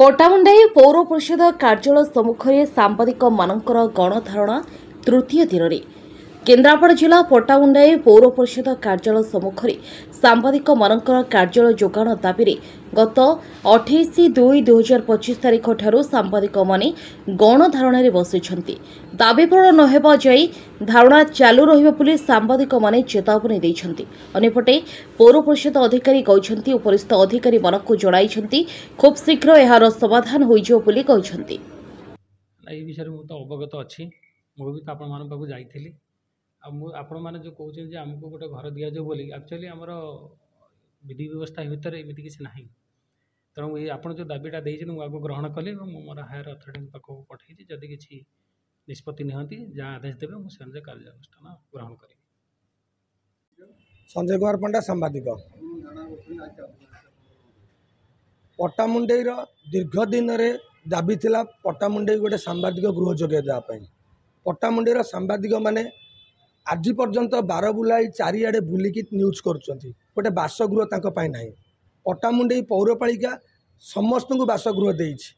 पट्टामुंडाई पौर परिषद कार्यालय सम्मुखें सांबादिक मानकर गणधारणा तृतीय दिन में केन्द्रापड़ा जिला पट्टामुंडाई पौर परिषद कार्यालय सम्मुखें सांबादिक मानकर कार्यालय जोगाण दाबी गत 28/2/2025 तारीख ठारू सांबादिक माने गणधारणा बसिछन्ति। दाबी पूरण न हेबा जाई धारणा चालू रहिबो पुलिस सांबादिक माने चेतावनी दैछन्ति। अन्यपटे पौर परिषद अधिकारी कहछन्ति उपरिस्थ अधिकारी मानकु जणाइछन्ति खूब शीघ्र एहार समाधान होइजो बोली कहछन्ति। ए विषय मु तो अवगत अछि मु भी आपण मान पाखु जाइथिली आपण माने जो कहउछन जे हमको गोटे घर दिया जो बोली एक्चुअली हमर विधि व्यवस्था भितर एमिति किछ नाही तेणु ये आपण जो दाबीटा देइछन मु आगो ग्रहण कली मोर हायर अथॉरिटी पाखु पठाइछि जदि किछि निष्पत्ति निहंती जहाँ आदेश देबे मु संजय कार्यानुष्ठान ग्रहण करी। संजय कुमार पंडा सांबादिक पट्टामुंडेईर दीर्घ दिन दाबी थिला पट्टामुंडेई गोटे सांबादिक गृह जोगे देवाई पट्टामुंडेईर सांबादिक माने आज पर्यंत 12 बुलाई चारिआडे बुलिकी न्यूज करुँच गोटे बासगृह तांको पाई नाही। पट्टामुंडेई पौरपालिका समस्त को बासगृह देइछि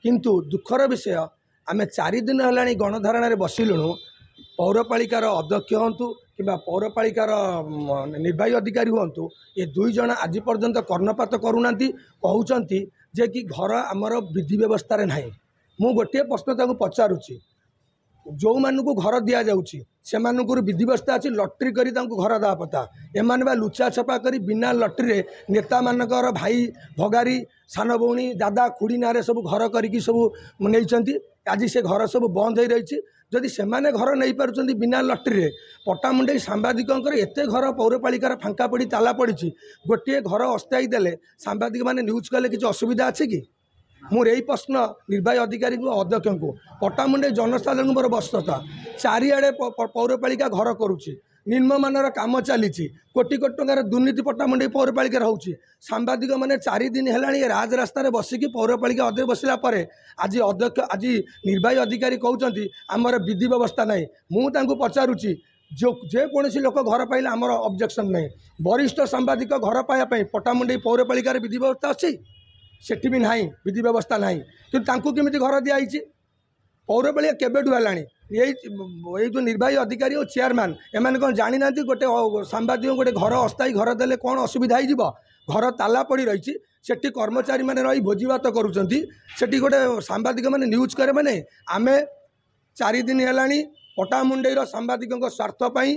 किंतु दुखर विषय आम 4 दिन है गणधारणा बसिलुणु पौरपालिकार अध्यक्ष हूँ कि पौरपालिकार निर्वाही अधिकारी हूँ ये दुई जन आज पर्यंत कर्णपात करूना कहते जे कि घर आमर विधि व्यवस्था रे नाही। मु गोटे प्रश्न पचारुची जो मानू घर दि जाऊँगी से विधि व्यवस्था अच्छी लटरी करी घर दवा पता एमाने बा लुचा छपा करी बिना लटरी नेता मानकर भाई भगारी सान भौणी दादा खुड़ी ना सब घर करी सब नहीं आज से घर सब बंद हो रही जदि से घर नहीं पार्टी बिना लटरी पट्टामुंडेई सांबादिक एत घर पौरपालिकार फांका पड़ी ताला पड़ी गोटे घर अस्थायी देले सांबादिक मैंने न्यूज कले कि असुविधा अच्छे कि मोर यही प्रश्न निर्वाही अधिकारी को अध्यक्ष को पट्टामुंडेई जनसाधारण मोर बस्तता चारिआडे पौरपालिका घर करुच्ची निम्नमानर काम चली कोटी कोटी टंकार दुर्नीति पट्टामुंडेई पौरपालिका होउची सांबादिक मैंने 4 दिन है राजरास्त बसिकी पौरपालिका अध्यक्ष बसला आज अध्यक्ष आज निर्वाही अधिकारी कहते आमर विधि व्यवस्था ना मुझे पचारुची जो जेकोसी लोक घर पाइले आमर ऑब्जेक्शन नहीं वरिष्ठ सांबादिक घर पाइबा पट्टामुंडेई पौरपालिकार विधि व्यवस्था अच्छी सेठी भी नहीं विधि व्यवस्था नहीं कि केमिति घर दिखाई पौरपालिका केबेठू है ये जो निर्वाही अधिकारी और चेयरमैन एम कौन जानी ना गोटे सांबादिक गोटे घर अस्थायी घर देले कौन असुविधा हो घर ताला पड़ी रही सेठी कर्मचारी मैंने रही भोजी भात करुँच गोटे सांबादिक मैंने न्यूज करे मैंने आम 4 दिन है पट्टामुंडेईर सांबादिक स्वार्थपाई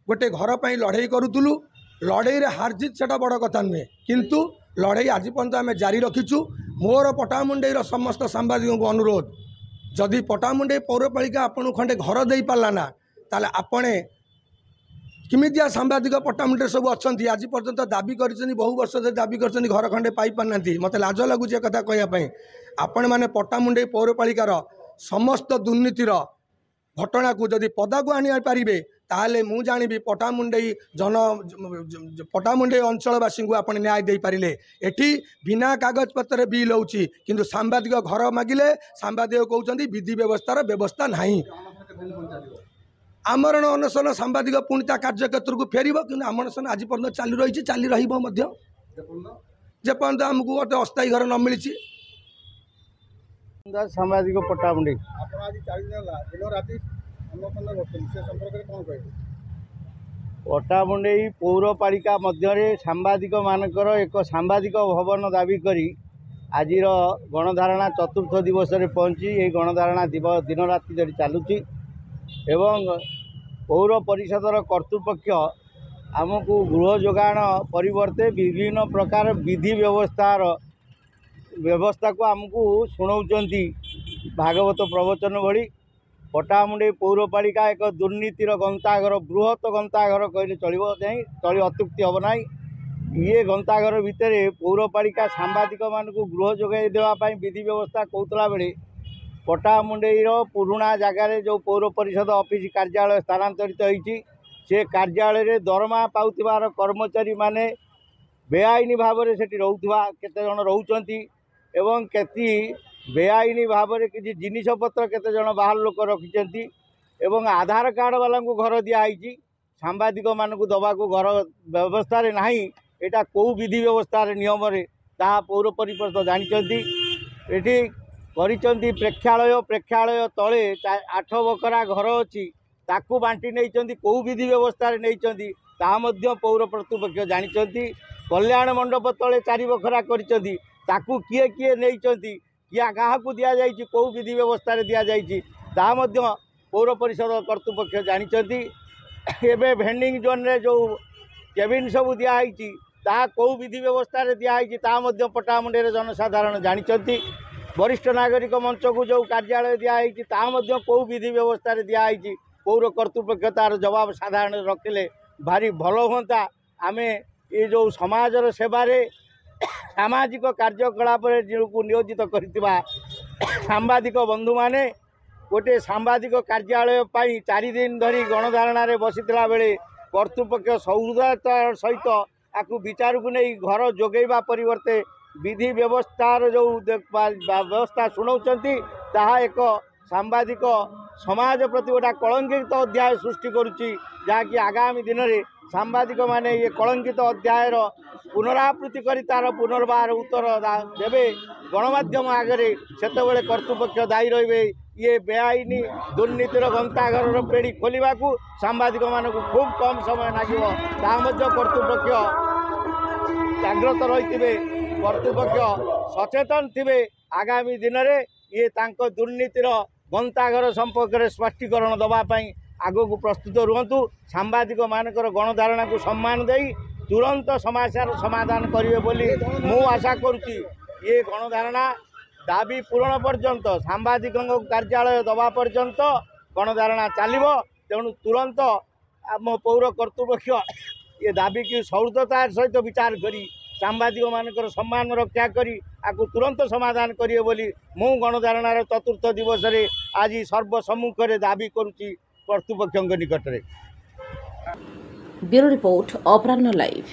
गोटे घर पर लड़ाई करूँ लड़ाई हारजित से बड़ कथा नुहे किंतु लड़ाई आज पर्यंत आम जारी रखीचु। मोर पट्टामुंडेईर समस्त सांबादिकों को अनुरोध जदि पट्टामुंडेई पौरपालिका आपन खंडे घर दे पारा ना ताले आपणे किमितिया सांबादिक पट्टामुंडेई सब अच्छा आज पर्यंत दाबी कर बहु वर्ष दाबी कर घर खंडे पाई पारना मत लाज लगुच कथा कहवाई आपण मैंने पट्टामुंडेई पौरपालिकार समस्त दुर्नीतिर घटना को जदि पदा को आनी पारे ताहले मु जानी पट्टामुंडेई पट्टामुंडेई अंचलवासी को आप न्याय दे पारे एठी बिना कागज पत्र बिल होउची किंतु सांबादिक घर मागिले सांबादिक कहते विधि व्यवस्थार व्यवस्था नहीं आमरण अनशन सांबादिक पुणी कार्यक्षेत्र को फेर कि आमरण आज पर्यटन चालू रही चाली जेपर्यंत आमको गोटे अस्थायी घर न मिली सांबादिक पट्टामुंडेई पट्टामुंडेई पौरपालिका मध्य सांबादिक मानकर एक सांबादिक भवन दाबी करी आज गणधारणा चतुर्थ दिवस रे पहुँची ये गणधारणा दिन राति धरी चलुची एवं पौर परिषदर कर्तृपक्ष आमको गृह जोगाण परिवर्ते विभिन्न प्रकार विधि व्यवस्था को आमको शुणाउचंती भागवत प्रवचन भली पट्टामुंडेई पौरपालिका एक दुर्नीतिर गंताघर बृहत गंताघर कहले चली अत्युक्ति हम ना ये गंताघर भितर पौरपालिका सांबादिक मानक गृह जोगाई देवाई विधि व्यवस्था कहला बेले पट्टामुंडेईर पुराणा जगार जो पौर परिषद ऑफिस कार्यालय स्थानांतरित होती से कार्यालय दरमा पाउथिबार कर्मचारी माने बेआईनी भाव में सेठी रोउथबा केते जण रोउचंती एवं केती बेआईनी भाव में किसी जिनिसपत्र केते जण बाहर लोक रखिचंती एवं आधार कार्ड वाला को घर दिखाई सांबादिक मानक दबा को घर व्यवस्था रे नाही एटा को विधि व्यवस्था रे नियम रे ता पौर परिषद जानिचंती ଏଠି କରିଛନ୍ତି ପ୍ରେକ୍ଷାଳୟ ତଳେ 8 ବଖରା ଘର ଅଛି ତାକୁ ବାଣ୍ଟି ନେଇଛନ୍ତି କେଉଁ ବିଧି ବ୍ୟବସ୍ଥାରେ ନେଇଛନ୍ତି ତାହା ମଧ୍ୟ ପୌର କର୍ତ୍ତୃପକ୍ଷ ଜାଣିଛନ୍ତି। କଲ୍ୟାଣ ମଣ୍ଡପ ତଳେ 4 ବଖରା କରିଛନ୍ତି ତାକୁ କିଏ କିଏ ନେଇଛନ୍ତି କିଏ କାହାକୁ ଦିଆଯାଇଛି କେଉଁ ବିଧି ବ୍ୟବସ୍ଥାରେ ଦିଆଯାଇଛି ତାହା ମଧ୍ୟ ପୌର ପରିଷଦ କର୍ତ୍ତୃପକ୍ଷ ଜାଣିଛନ୍ତି। ଏବେ ଭେଣ୍ଡିଂ ଜୋନ୍ରେ ଯେଉଁ କେବିନ୍ ସବୁ ଦିଆହେଇଛି ତାହା କେଉଁ ବିଧି ବ୍ୟବସ୍ଥାରେ ଦିଆହେଇଛି ତାହା ମଧ୍ୟ ପଟ୍ଟାମୁଣ୍ଡେଇର ଜନସାଧାରଣ ଜାଣିଛନ୍ତି। वरिष्ठ नागरिक मंच को जो कार्यालय दिखाई ताहा मध्य कौ विधि व्यवस्था दिखाई पौर कर्तृपक्ष तार जवाब साधारण रखिले भारी भल हाँ। आम ये जो समाजर सेवारे सामाजिक कार्यकलाप को नियोजित कर सांबादिक बंधु माने गोटे सांबादिक कार्यालय 4 दिन धरी गणधारणा बसीला बेले कर्तृपक्ष सौदातार सहित आपको विचार को नहीं घर जोगेवा परिवर्ते विधि व्यवस्थार जो व्यवस्था शुणाउछंती ताहा एक सांबादिक समाज प्रति गोटा कलंकित अध्याय सृष्टि करुच्ची जहाँकि आगामी दिन में सांबादिक माने ये कलंकित अध्यायर पुनरावृत्ति करी तार पुनर्बार उत्तर देवे गणमाध्यम आगे सेतबेले कर्तृपक्ष दायी रहिबे। ये बेआईनी दुर्नीतिर गंताघर पेड़ी खोलने को सांबादिक मानक खूब कम समय लगे कर्तृपक्ष जाग्रत रही कर्तृपक्ष सचेतन थे आगामी दिन में ये दुर्नीतिर गंताघर संपर्क में स्पष्टीकरण दवापाई आगो को प्रस्तुत रुहतु। सांबादिक मानकर गणधारणा को सम्मान दे तुरंत समस्यार समाधान करेंगे बोली मु आशा करुच्ची। ये गणधारणा दाबी पूरण पर्यंत सांबादिक कार्यालय दवा पर्यंत गणधारणा चलो तेणु तुरंत आम पौर कर्तृपक्ष ये दाबी की सौहृदतार सहित विचार करी सांबादिक मानकर सम्मान रक्षा करी आपको तुरंत समाधान करिए बोली मु गणधारणार चतुर्थ दिवस रे आज सर्वसम्मुख में दाबी करुच्ची कर्तृपक्ष निकट में। ब्यूरो रिपोर्ट अपराह्न लाइव।